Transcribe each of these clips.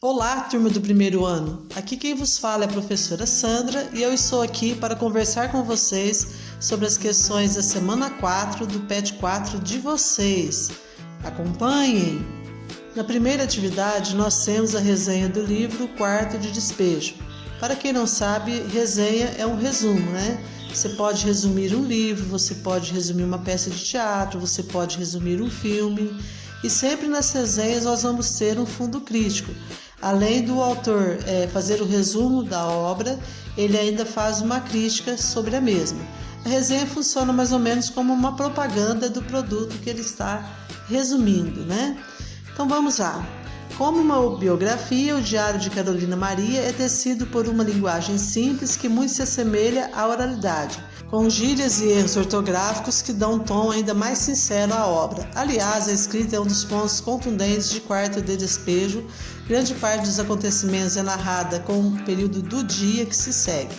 Olá, turma do primeiro ano. Aqui quem vos fala é a professora Sandra e eu estou aqui para conversar com vocês sobre as questões da semana 4 do PET 4 de vocês. Acompanhem! Na primeira atividade, nós temos a resenha do livro Quarto de Despejo. Para quem não sabe, resenha é um resumo, né? Você pode resumir um livro, você pode resumir uma peça de teatro, você pode resumir um filme. E sempre nas resenhas nós vamos ter um fundo crítico. Além do autor fazer o resumo da obra, ele ainda faz uma crítica sobre a mesma. A resenha funciona mais ou menos como uma propaganda do produto que ele está resumindo, né? Então vamos lá. Como uma biografia, o Diário de Carolina Maria é tecido por uma linguagem simples que muito se assemelha à oralidade, com gírias e erros ortográficos que dão um tom ainda mais sincero à obra. Aliás, a escrita é um dos pontos contundentes de Quarto de Despejo. Grande parte dos acontecimentos é narrada com o período do dia que se segue.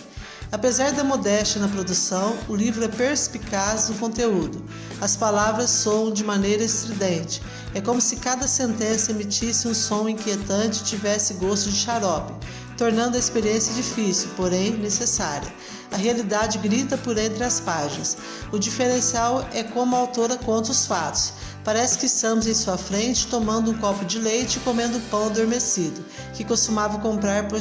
Apesar da modéstia na produção, o livro é perspicaz no conteúdo. As palavras soam de maneira estridente. É como se cada sentença emitisse um som inquietante e tivesse gosto de xarope, tornando a experiência difícil, porém necessária. A realidade grita por entre as páginas. O diferencial é como a autora conta os fatos. Parece que estamos em sua frente tomando um copo de leite e comendo pão adormecido, que costumava comprar por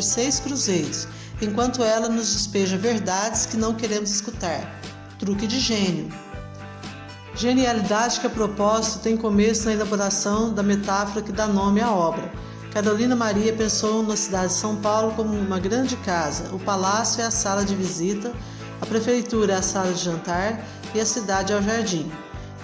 6 cruzeiros, enquanto ela nos despeja verdades que não queremos escutar. Truque de gênio. Genialidade que, a propósito, tem começo na elaboração da metáfora que dá nome à obra. Carolina Maria pensou na cidade de São Paulo como uma grande casa. O palácio é a sala de visita, a prefeitura é a sala de jantar e a cidade é o jardim.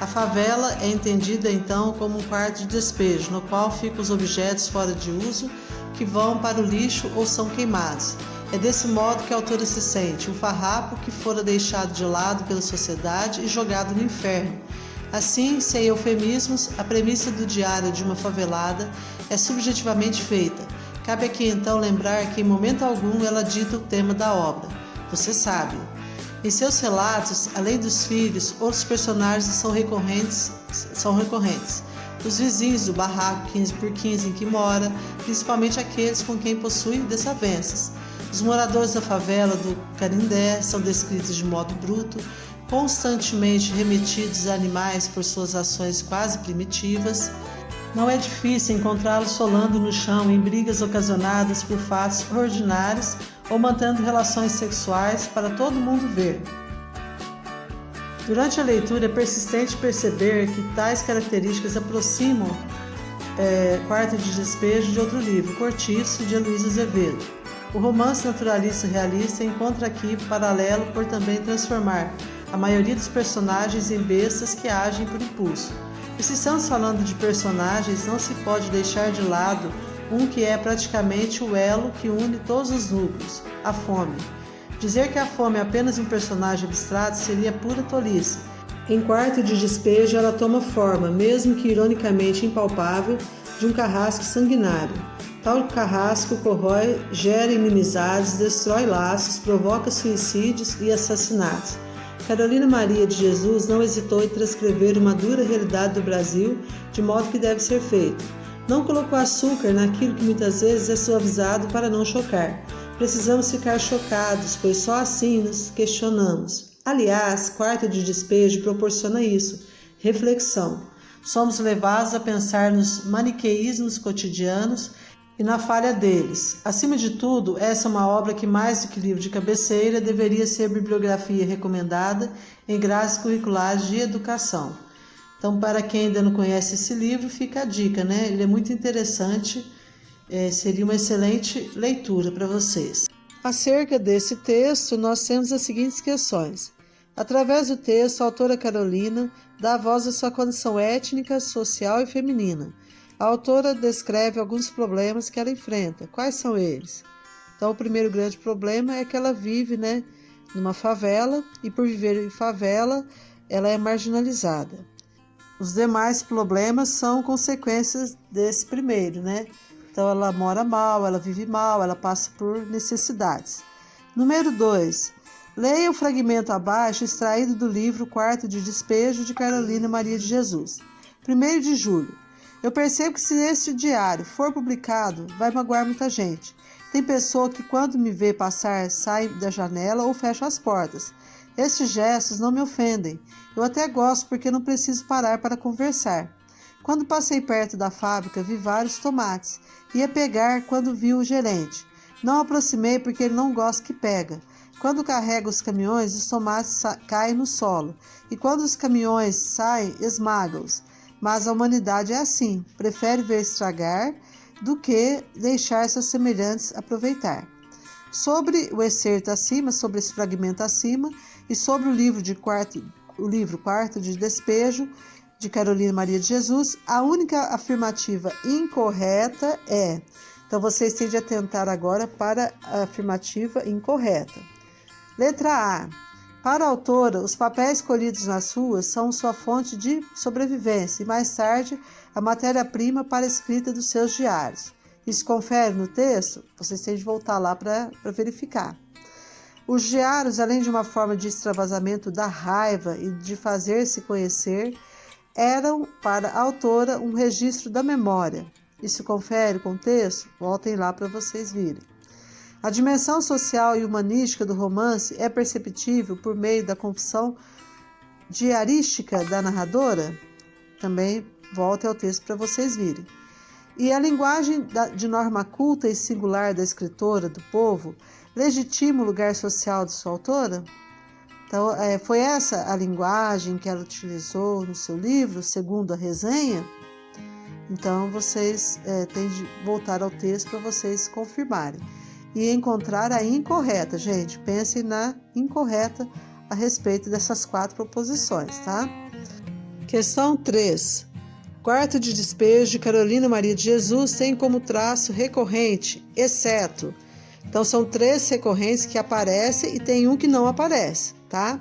A favela é entendida então como um quarto de despejo, no qual ficam os objetos fora de uso que vão para o lixo ou são queimados. É desse modo que a autora se sente, um farrapo que fora deixado de lado pela sociedade e jogado no inferno. Assim, sem eufemismos, a premissa do diário de uma favelada é subjetivamente feita. Cabe aqui então lembrar que em momento algum ela dita o tema da obra. Você sabe. Em seus relatos, além dos filhos, outros personagens são recorrentes. Os vizinhos do barraco 15x15 em que mora, principalmente aqueles com quem possui desavenças. Os moradores da favela do Canindé são descritos de modo bruto, constantemente remetidos a animais por suas ações quase primitivas. Não é difícil encontrá-los solando no chão em brigas ocasionadas por fatos ordinários ou mantendo relações sexuais para todo mundo ver. Durante a leitura é persistente perceber que tais características aproximam Quarto de Despejo de outro livro, Cortiço, de Heloísa Azevedo. O romance naturalista realista encontra aqui paralelo por também transformar a maioria dos personagens em bestas que agem por impulso. E se estamos falando de personagens, não se pode deixar de lado um que é praticamente o elo que une todos os núcleos, a fome. Dizer que a fome é apenas um personagem abstrato seria pura tolice. Em Quarto de Despejo ela toma forma, mesmo que ironicamente impalpável, de um carrasco sanguinário. Tal carrasco corrói, gera inimizades, destrói laços, provoca suicídios e assassinatos. Carolina Maria de Jesus não hesitou em transcrever uma dura realidade do Brasil de modo que deve ser feito. Não colocou açúcar naquilo que muitas vezes é suavizado para não chocar. Precisamos ficar chocados, pois só assim nos questionamos. Aliás, Quarto de Despejo proporciona isso, reflexão. Somos levados a pensar nos maniqueísmos cotidianos e na falha deles. Acima de tudo, essa é uma obra que, mais do que livro de cabeceira, deveria ser bibliografia recomendada em grades curriculares de educação. Então, para quem ainda não conhece esse livro, fica a dica, né? Ele é muito interessante, seria uma excelente leitura para vocês. Acerca desse texto, nós temos as seguintes questões. Através do texto, a autora Carolina dá voz à sua condição étnica, social e feminina. A autora descreve alguns problemas que ela enfrenta. Quais são eles? Então, o primeiro grande problema é que ela vive, numa favela e, por viver em favela, ela é marginalizada. Os demais problemas são consequências desse primeiro, Então, ela mora mal, ela vive mal, ela passa por necessidades. Número 2. Leia o fragmento abaixo extraído do livro Quarto de Despejo de Carolina Maria de Jesus. 1º de julho. Eu percebo que se este diário for publicado, vai magoar muita gente. Tem pessoa que quando me vê passar, sai da janela ou fecha as portas. Estes gestos não me ofendem. Eu até gosto porque não preciso parar para conversar. Quando passei perto da fábrica, vi vários tomates. Ia pegar quando vi o gerente. Não aproximei porque ele não gosta que pega. Quando carrega os caminhões, os tomates caem no solo. E quando os caminhões saem, esmaga-os. Mas a humanidade é assim, prefere ver estragar do que deixar seus semelhantes aproveitar. Sobre o excerto acima, sobre esse fragmento acima, e sobre o livro Quarto de Despejo, de Carolina Maria de Jesus, a única afirmativa incorreta é... Então, vocês têm de atentar agora para a afirmativa incorreta. Letra A. Para a autora, os papéis escolhidos nas ruas são sua fonte de sobrevivência e, mais tarde, a matéria-prima para a escrita dos seus diários. Isso confere no texto? Vocês têm de voltar lá para verificar. Os diários, além de uma forma de extravasamento da raiva e de fazer-se conhecer, eram para a autora um registro da memória. Isso confere com o texto? Voltem lá para vocês virem. A dimensão social e humanística do romance é perceptível por meio da confissão diarística da narradora? Também volte ao texto para vocês virem. E a linguagem de norma culta e singular da escritora do povo legitima o lugar social de sua autora? Então, foi essa a linguagem que ela utilizou no seu livro, segundo a resenha? Então, vocês têm de voltar ao texto para vocês confirmarem. E encontrar a incorreta, gente. Pensem na incorreta a respeito dessas 4 proposições, tá? Questão 3. Quarto de Despejo de Carolina Maria de Jesus tem como traço recorrente, exceto. Então, são 3 recorrentes que aparecem e tem um que não aparece, tá?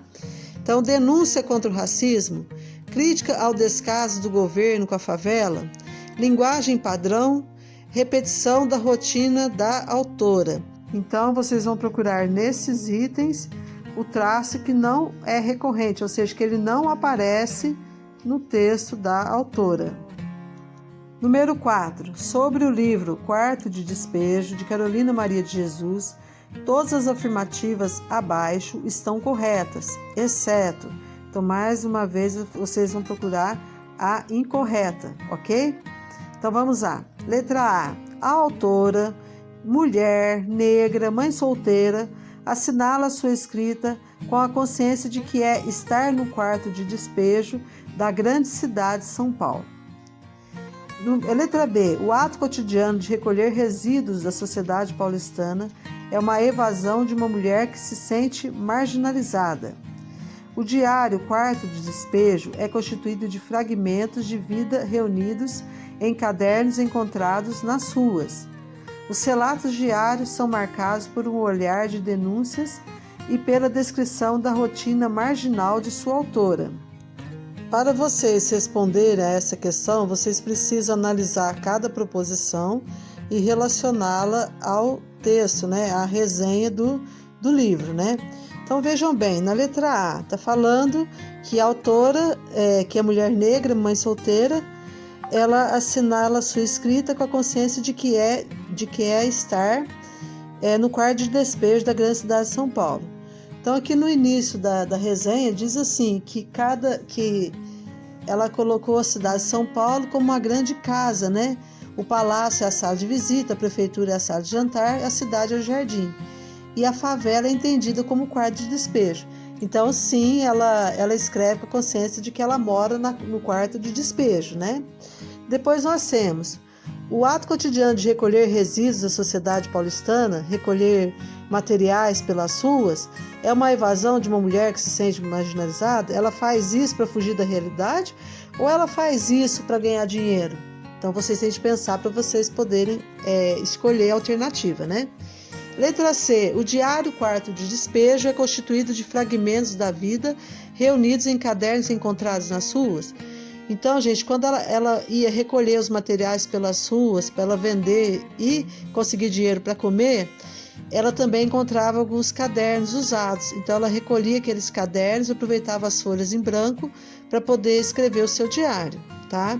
Então, denúncia contra o racismo, crítica ao descaso do governo com a favela, linguagem padrão, repetição da rotina da autora. Então, vocês vão procurar nesses itens o traço que não é recorrente, ou seja, que ele não aparece no texto da autora. Número 4. Sobre o livro Quarto de Despejo, de Carolina Maria de Jesus, todas as afirmativas abaixo estão corretas, exceto. Então, mais uma vez, vocês vão procurar a incorreta, ok? Então, vamos lá. Letra A. A autora, mulher, negra, mãe solteira, assinala sua escrita com a consciência de que é estar no quarto de despejo da grande cidade de São Paulo. Letra B. O ato cotidiano de recolher resíduos da sociedade paulistana é uma evasão de uma mulher que se sente marginalizada. O diário Quarto de Despejo é constituído de fragmentos de vida reunidos em cadernos encontrados nas ruas. Os relatos diários são marcados por um olhar de denúncias e pela descrição da rotina marginal de sua autora. Para vocês responderem a essa questão, vocês precisam analisar cada proposição e relacioná-la ao texto, à resenha do livro, Então vejam bem, na letra A está falando que a autora, que é mulher negra, mãe solteira, ela assinala sua escrita com a consciência de que é estar no quarto de despejo da grande cidade de São Paulo. Então aqui no início da resenha diz assim que ela colocou a cidade de São Paulo como uma grande casa, O palácio é a sala de visita, a prefeitura é a sala de jantar, a cidade é o jardim. E a favela é entendida como quarto de despejo. Então, sim, ela escreve com a consciência de que ela mora no quarto de despejo, Depois nós temos o ato cotidiano de recolher resíduos da sociedade paulistana, recolher materiais pelas ruas, é uma evasão de uma mulher que se sente marginalizada? Ela faz isso para fugir da realidade ou ela faz isso para ganhar dinheiro? Então, vocês têm de pensar para vocês poderem escolher a alternativa, Letra C. O diário Quarto de Despejo é constituído de fragmentos da vida reunidos em cadernos encontrados nas ruas. Então, gente, quando ela ia recolher os materiais pelas ruas para ela vender e conseguir dinheiro para comer, ela também encontrava alguns cadernos usados. Então, ela recolhia aqueles cadernos, aproveitava as folhas em branco para poder escrever o seu diário, tá?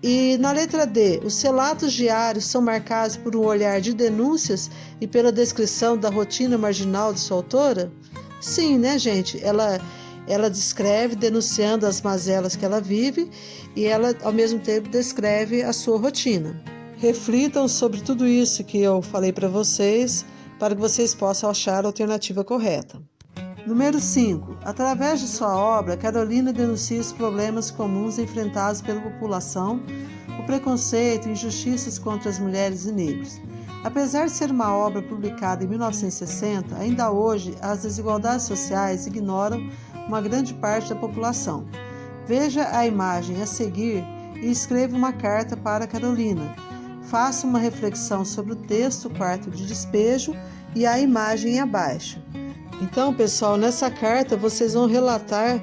E na letra D, os relatos diários são marcados por um olhar de denúncias e pela descrição da rotina marginal de sua autora? Sim, né, gente? Ela descreve denunciando as mazelas que ela vive e ela, ao mesmo tempo, descreve a sua rotina. Reflitam sobre tudo isso que eu falei para vocês, para que vocês possam achar a alternativa correta. Número 5. Através de sua obra, Carolina denuncia os problemas comuns enfrentados pela população, o preconceito e injustiças contra as mulheres e negros. Apesar de ser uma obra publicada em 1960, ainda hoje as desigualdades sociais ignoram uma grande parte da população. Veja a imagem a seguir e escreva uma carta para Carolina. Faça uma reflexão sobre o texto Quarto de Despejo e a imagem abaixo. Então, pessoal, nessa carta vocês vão relatar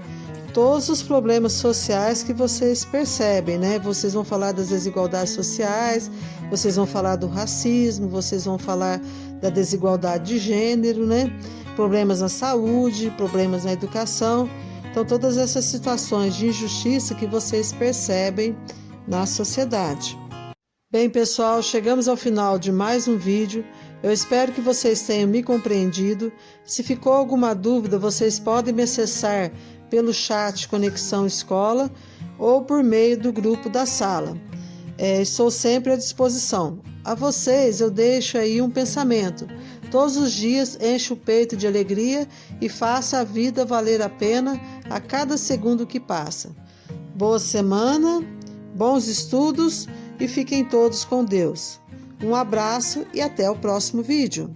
todos os problemas sociais que vocês percebem, né? Vocês vão falar das desigualdades sociais, vocês vão falar do racismo, vocês vão falar da desigualdade de gênero, né? Problemas na saúde, problemas na educação. Então, todas essas situações de injustiça que vocês percebem na sociedade. Bem, pessoal, chegamos ao final de mais um vídeo. Eu espero que vocês tenham me compreendido. Se ficou alguma dúvida, vocês podem me acessar pelo chat Conexão Escola ou por meio do grupo da sala. Estou sempre à disposição. A vocês eu deixo aí um pensamento. Todos os dias enche o peito de alegria e faça a vida valer a pena a cada segundo que passa. Boa semana, bons estudos e fiquem todos com Deus. Um abraço e até o próximo vídeo.